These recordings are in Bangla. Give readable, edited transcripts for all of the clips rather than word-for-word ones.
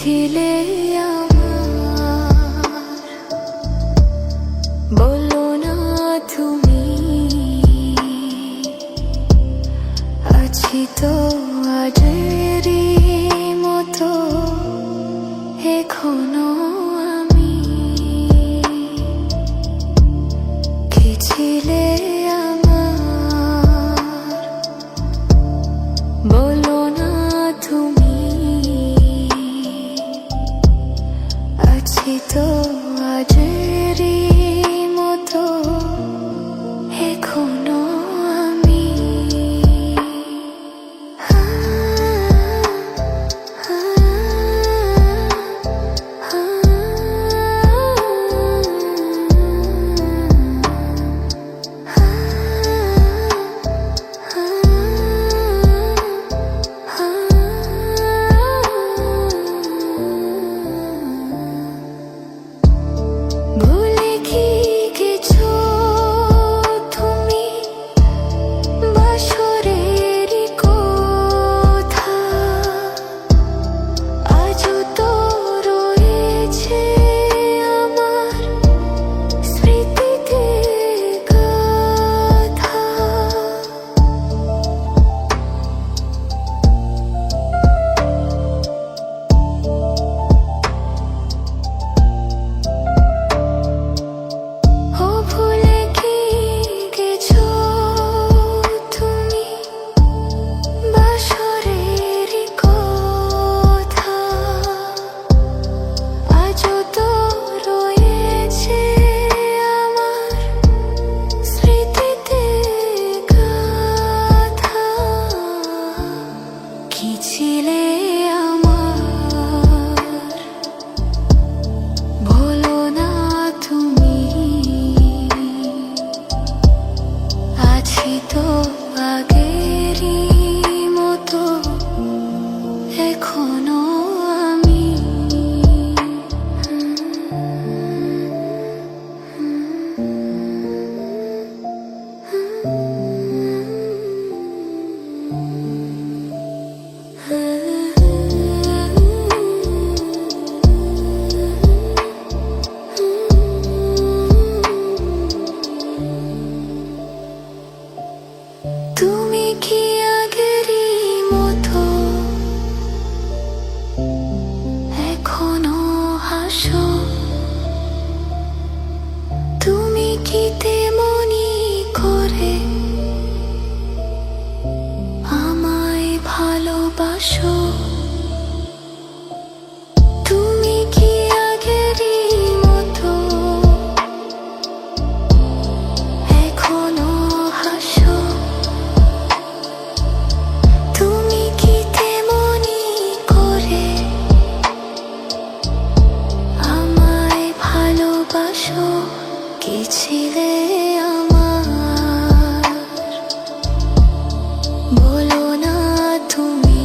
ছিলে আমার, বলো না তুমি, আছি তো আগেরই মতো এখনো আমি। কি ছিলে আমার, বলো না তুমি, আছি তো আগেরই মতো এখনো আমি। ভুলে কি গেছো তুমি বাসরের কথা, আজও তো রয়েছে আমার স্মৃতিতে গাথা। ও ভুলে কি গেছো তুমি বাসরের কথা, আজও তো রয়েছে আমার স্মৃতিতে গাথা। কি ছিলে আমার, বলো না তুমি, আছি তো আগেরই মতো এখনো আমি। তুমি কি আগেরই মতো এখনো হাসো? তুমি কি তেমনি করে আমায় ভালোবাসো? তুমি কি আগেরই মতো এখনো হাসো? তুমি কি তেমনি করে আমায় ভালোবাসো? কি ছিলে আমার, বলো না তুমি,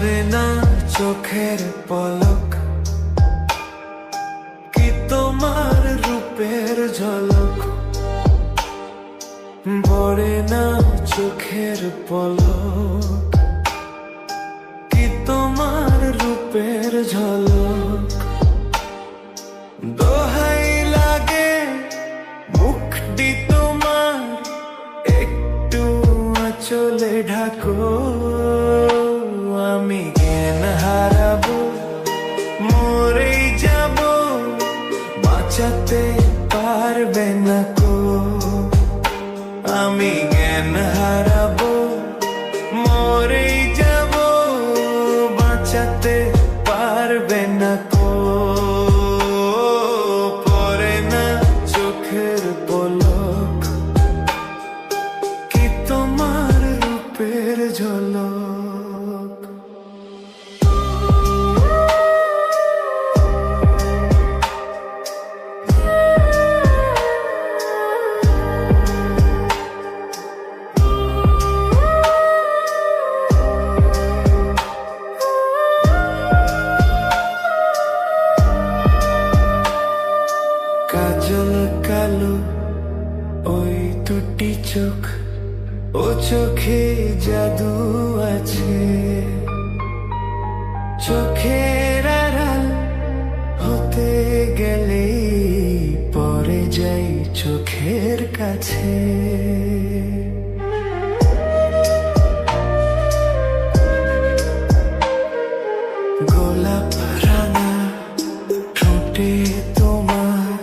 পড়ে না চোখের পলক, কি তোমার রূপের ঝলক। পড়ে না চোখের পলক, কি তোমার রূপের ঝলক। দোহাই লাগে মুখটি তোমার, একটু আঁচলে ঢাকো। আমি জ্ঞান হারাবো, মরেই যাব, বাঁচাতে পারবে না কো। আমি জ্ঞান হারাবো, মরেই যাব, বাঁচাতে পারবে না কো। পড়ে না চোখের পলক, কি তোমার রূপের ঝলক। কাজল কালো ওই দুটি চোখ, ও চোখে জাদু আছে। চোখের আড়াল হতে গেলে পড়ে যাই চোখের কাছে। গোলাপ রাঙা ঠোঁটে তোমার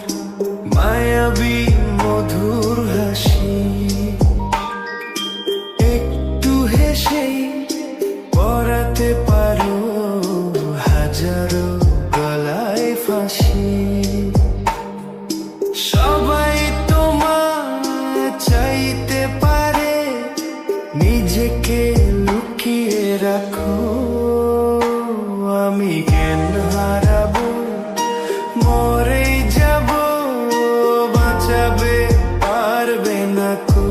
মায়াবী মধুর হাসি, একটু হেসেই পরাতে পারো হাজারো গলায় ফাঁসি। সবাই তোমার চাইতে পারে, নিজেকে লুকিয়ে রাখো। আমি জ্ঞান হারাবো, মরেই যাব, বাঁচাবে পারবে না কো।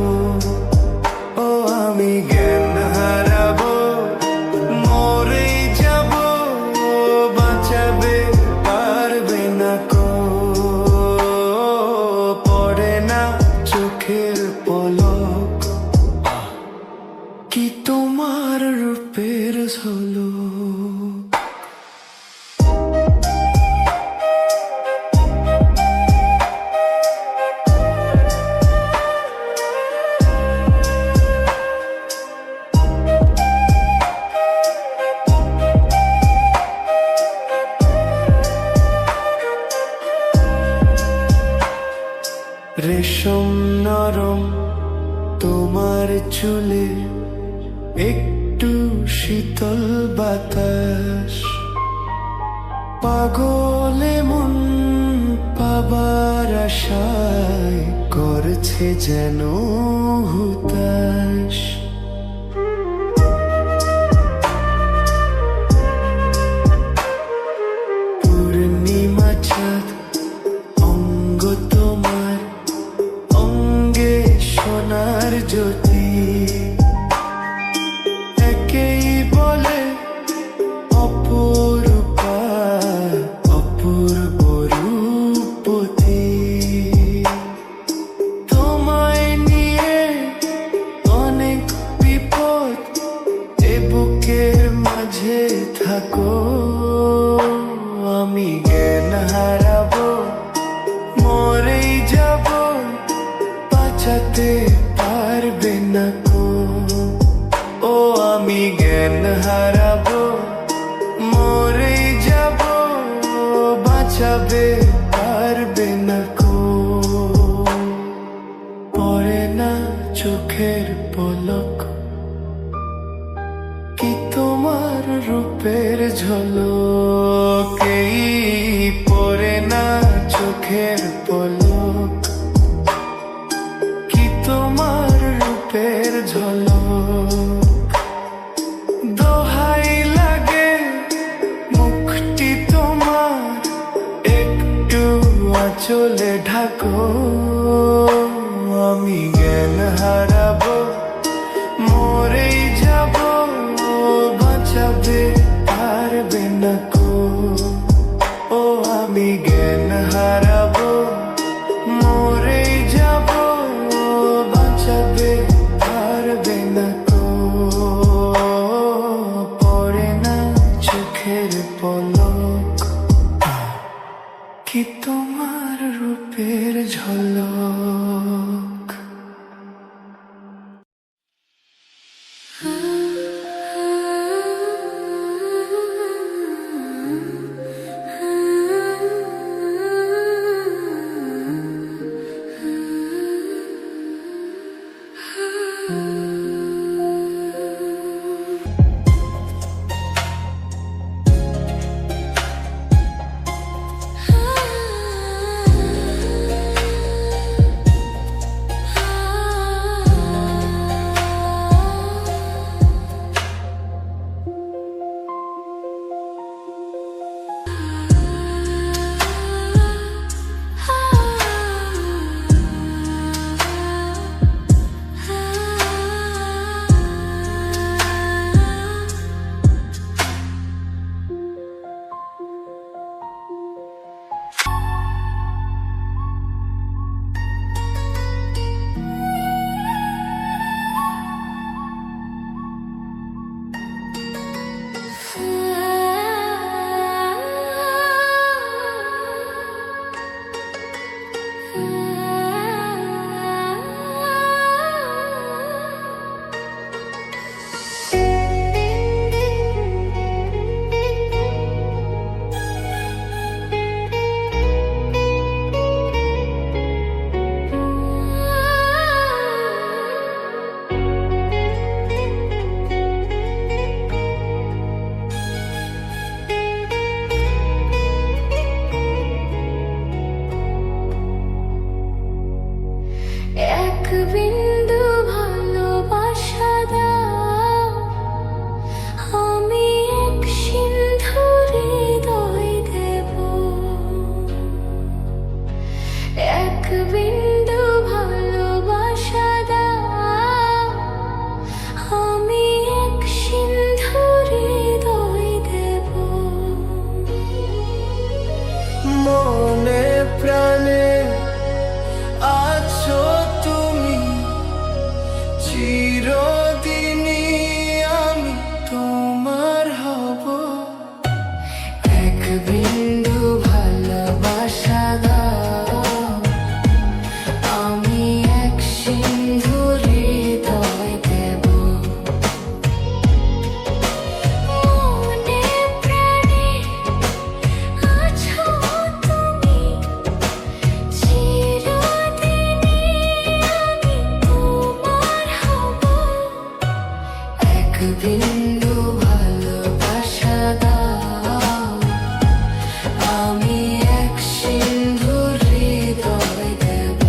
ও আমি জ্ঞান হারাবো, মরেই যাব, বাঁচাবে পারবে না কো। পড়ে না চোখের পলক, কি তোমার রূপের ঝলক। রেশম নরম তোমার চুলে, একটু শীতল বাতাস। পাগলে মন পাবার আশায় করছে যেন হুতাশ। পূর্ণিমা চাঁদ অঙ্গ তোমার, অঙ্গে সোনার জ্যোতি। একেই বলে অপরূপা, অপূর্ব রূপতী। তোমায় নিয়ে অনেক বিপদ, এ বুকের মাঝে থাকো। আমি জ্ঞান হারাবো, মরেই যাব, বাঁচাতে পারবে না কো। ও আমি জ্ঞান হারাবো, মরেই যাব, বাঁচাবে পারবে না কো। পড়ে না চোখের পলক, কি তোমার রূপের ঝলক। এই পড়ে না চোখের পলক, কি তোমার রূপের ঝলক। দোহাই লাগে মুখটি তোমার, একটু আঁচলে ঢাকো। আমি জ্ঞান হারাবো, মরেই যাব, বাঁচাবে বলি জ্ঞান হারাবো, মরেই যাব, বাঁচাবে পারবে না কো, পড়ে না চোখের পলক, কি তোমার রূপের ঝলক। এক বিন্দু ভালোবাসা দাও, আমি এক সিন্ধু হৃদয় দেব। এক বিন্দু ভালোবাসা দাও, আমি এক সিন্ধু হৃদয় দেব। মনে প্রাণে আছো তুমি, চিরদিনই আমি তোমার হব। এক বিন্দু ভালোবাসা দাও, আমি এক সিন্ধু হৃদয় দেব। মনে প্রাণে আছো তুমি, চিরদিনই আমি তোমার হব। এক বিন্দু ভালোবাসা দাও, আমি এক সিন্ধু হৃদয় দেব।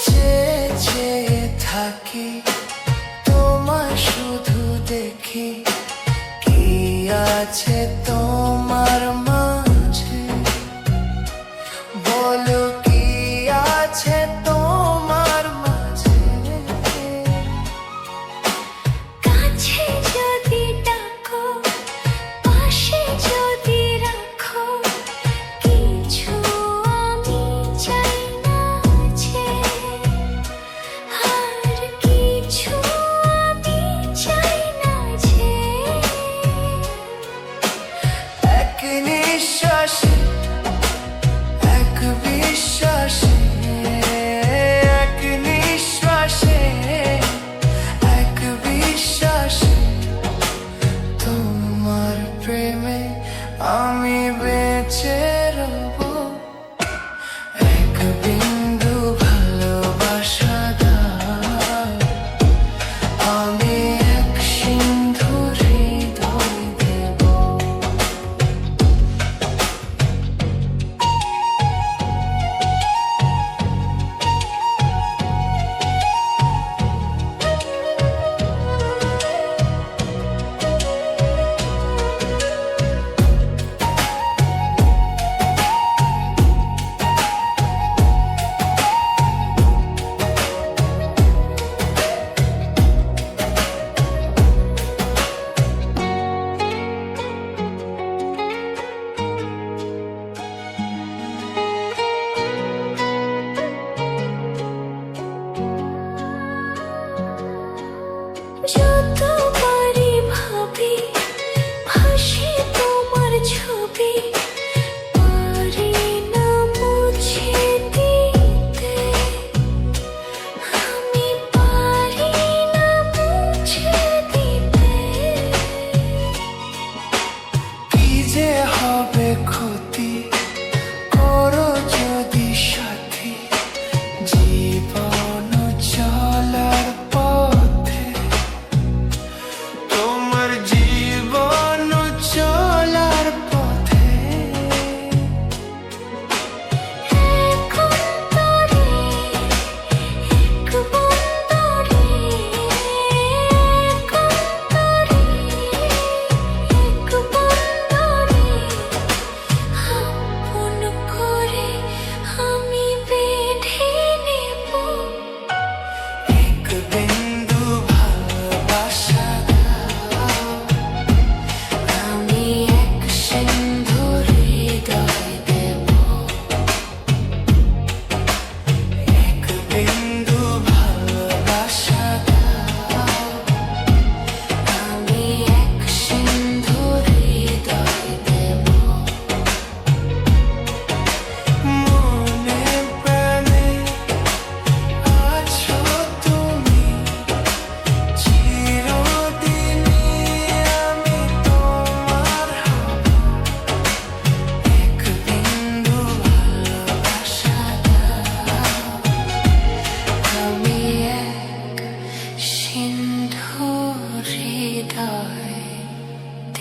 চেয়ে চেয়ে থাকি তোমার শুধু দেখি, কি আছে তোমার মাঝে, বলো কি আছে তোমার মাঝে। কাছে যদি ডাকো, পাশে যদি রাখো, কিছু আমি চাই না যে, আর কিছু আমি চাই না যে। এক নিঃশ্বাসে, এক বিশ্বাসে, এক নিঃশ্বাসে, এক বিশ্বাসে, তোমার প্রেমে আমি বেঁচে রব। এক বিন্দু ভালোবাসা দাও, আমি এক সিন্ধু হৃদয় দেব।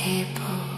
দেব